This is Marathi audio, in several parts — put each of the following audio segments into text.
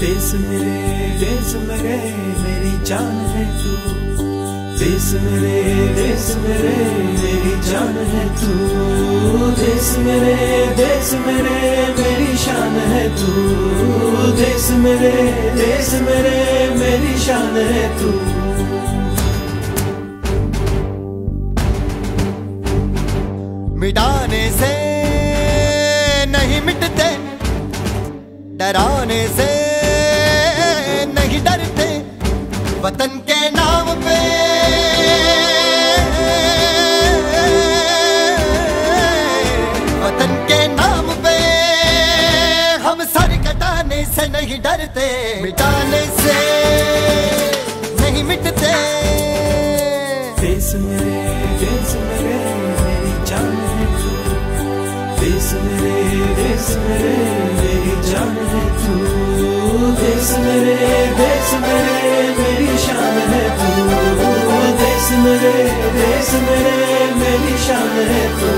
देश मेरे मेरी जान है तू, देश मेरे मेरी जान है तू, देश मेरे मेरी शान है तू, देश मेरे मेरी शान है तू। मिटाने से नहीं मिटते, डराने से नहीं डरते, वतन के नाम पे वतन के नाम पे हम सर कटाने से नहीं डरते, मिटाने से नहीं मिटते। देश मेरे मेरी जान है तू, देश मेरे मेरी जान है तू, देश मेरे मेरी शान है तू, देश मेरे मेरी शान है तू।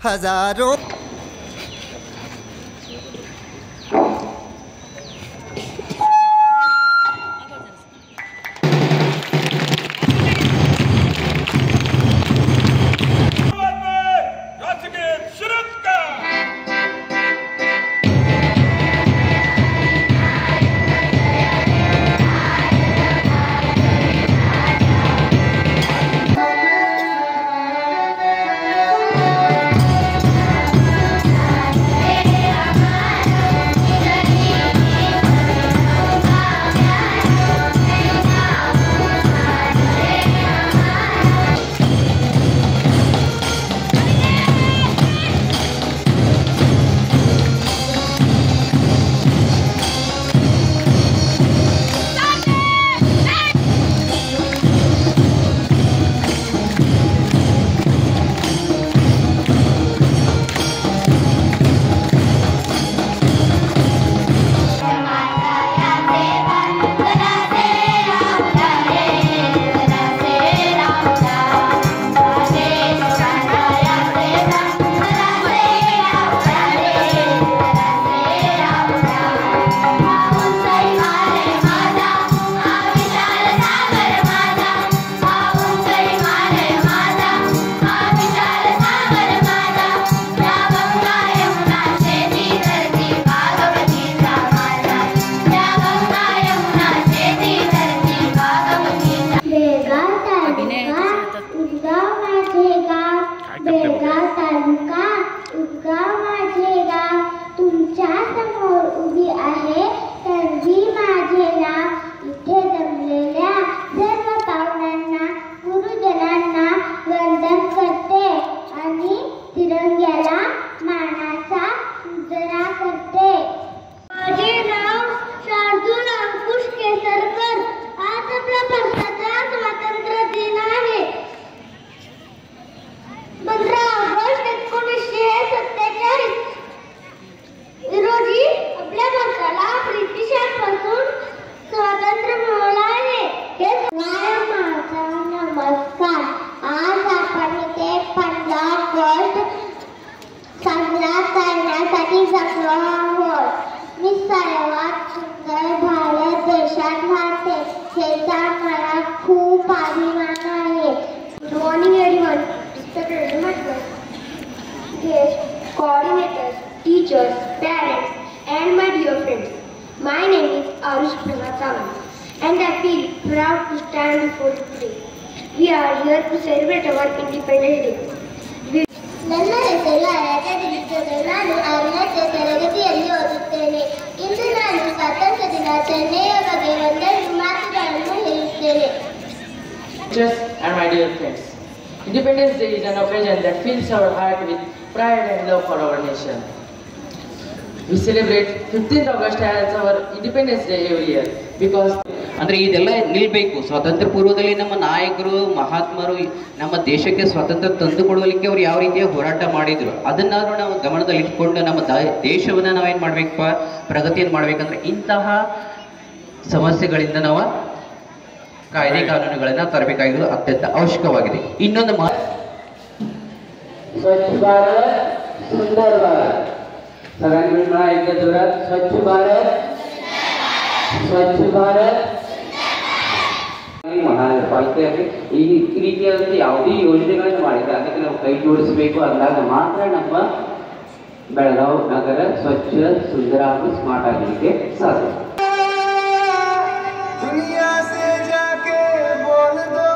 हजारों coordinators, teachers, parents, and my dear friends. My name is Arush Pranathavan, and I feel proud to stand before you today. We are here to celebrate our Independence Day. ನನ್ನ ಹೆಸರು ಆರಾಧ್ಯ ದಿವಿಜಯ್. ನಾನು 6ನೇ ತರಗತಿಯಲ್ಲಿ ಓದುತ್ತೇನೆ. ಇಂದು ನಾನು ಸ್ವಾತಂತ್ರ್ಯ ದಿನಾಚರಣೆಯ ಬಗ್ಗೆ ಒಂದೆರಡು ಮಾತುಗಳನ್ನು ಹೇಳುತ್ತೇನೆ. Teachers and my dear friends, Independence Day is an occasion that fills our heart with pride and love for our nation. We celebrate 15th August as our Independence Day every year because ಅಂದರೆ ಇದೆಲ್ಲ ನಿಲ್ಲಬೇಕು. ಸ್ವಾತಂತ್ರ್ಯ ಪೂರ್ವದಲ್ಲಿ ನಮ್ಮ ನಾಯಕರು ಮಹಾತ್ಮರು ನಮ್ಮ ದೇಶಕ್ಕೆ ಸ್ವಾತಂತ್ರ್ಯ ತಂದುಕೊಡಲಿಕ್ಕೆ ಅವ್ರು ಯಾವ ರೀತಿಯ ಹೋರಾಟ ಮಾಡಿದ್ರು ಅದನ್ನಾದ್ರೂ ನಾವು ಗಮನದಲ್ಲಿ ಇಟ್ಕೊಂಡು ನಮ್ಮ ದೇಶವನ್ನು ನಾವೇನು ಮಾಡಬೇಕಪ್ಪ, ಪ್ರಗತಿಯನ್ನು ಮಾಡಬೇಕಂದ್ರೆ ಇಂತಹ ಸಮಸ್ಯೆಗಳಿಂದ ನಾವು ಕಾಯ್ದೆ ಕಾನೂನುಗಳನ್ನು ತರಬೇಕಾಗಿರೋದು ಅತ್ಯಂತ ಅವಶ್ಯಕವಾಗಿದೆ. ಇನ್ನೊಂದು स्वच्छ भारत सुंदर भारत सगळ्यांनी मिळून एकदा जोरात स्वच्छ भारत ಮಹಾನಗರಪಾಲಿಕೆ ಈ ರೀತಿಯಾದಂಥ ಯಾವುದೇ ಯೋಜನೆಗಳನ್ನು ಮಾಡಿದ್ರೆ ಅದಕ್ಕೆ ನಾವು ಕೈ ಜೋಡಿಸಬೇಕು ಅಂದಾಗ ಮಾತ್ರ ನಮ್ಮ ಬೆಳಗಾವಿ ನಗರ ಸ್ವಚ್ಛ ಸುಂದರ ಹಾಗೂ ಸ್ಮಾರ್ಟ್ ಆಗಲಿಕ್ಕೆ ಸಾಧ್ಯ. दुनिया से जाके बोल दो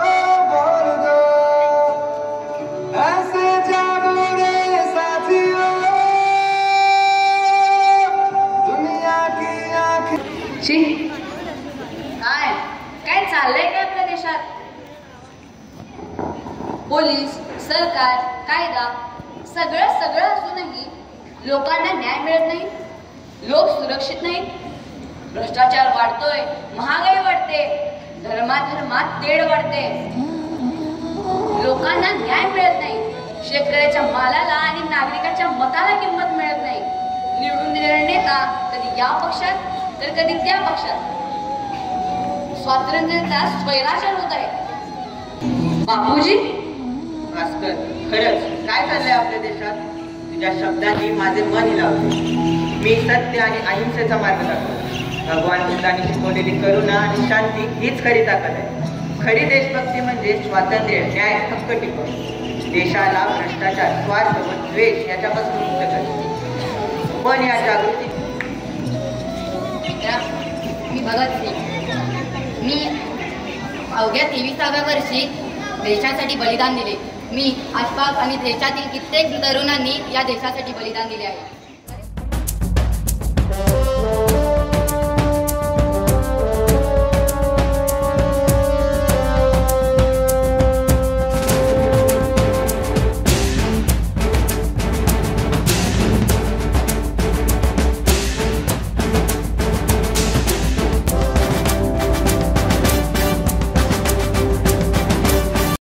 ऐसे जागो रे साथियों दुनिया की आंखें. काय चाललंय का आपल्या देशात? पोलीस, सरकार, कायदा सगळं असूनही लोकांना न्याय मिळत नाही, लोक सुरक्षित नाहीत, भ्रष्टाचार वाढतोय, महागाई वाढते, धर्मात तेढ वाढते, लोकांना न्याय मिळत नाही, शेतकऱ्याच्या मालाला आणि नागरिकाच्या मताला किंमत मिळत नाही, निवडून दिलेला नेता कधी या पक्षात तर कधी त्या पक्षात, स्वातंत्र्याचा स्वैराचार होत आहे. बापूजी भास्कर, खरंच काय चाललंय आपल्या देशात? तुझ्या शब्दांनी माझे मन हिलावले. मी सत्य आणि अहिंसेचा मार्ग दाखवतो. भगवान बुद्धांनी शिकवलेली करुणा आणि शांती हीच खरी ताकद आहे. खरी देशभक्ती म्हणजे स्वातंत्र्य, न्याय, हक्क टिकवणे, देशाला भ्रष्टाचार, स्वार्थ व द्वेष याच्यापासून मुक्त करणे. पण या जागृती मी भगत सिंग, मी अवघ्या 23व्या वर्षी देशासाठी बलिदान दिले. मी आसपास आणि देशातील कित्येक तरुणांनी या देशासाठी बलिदान दिले आहे.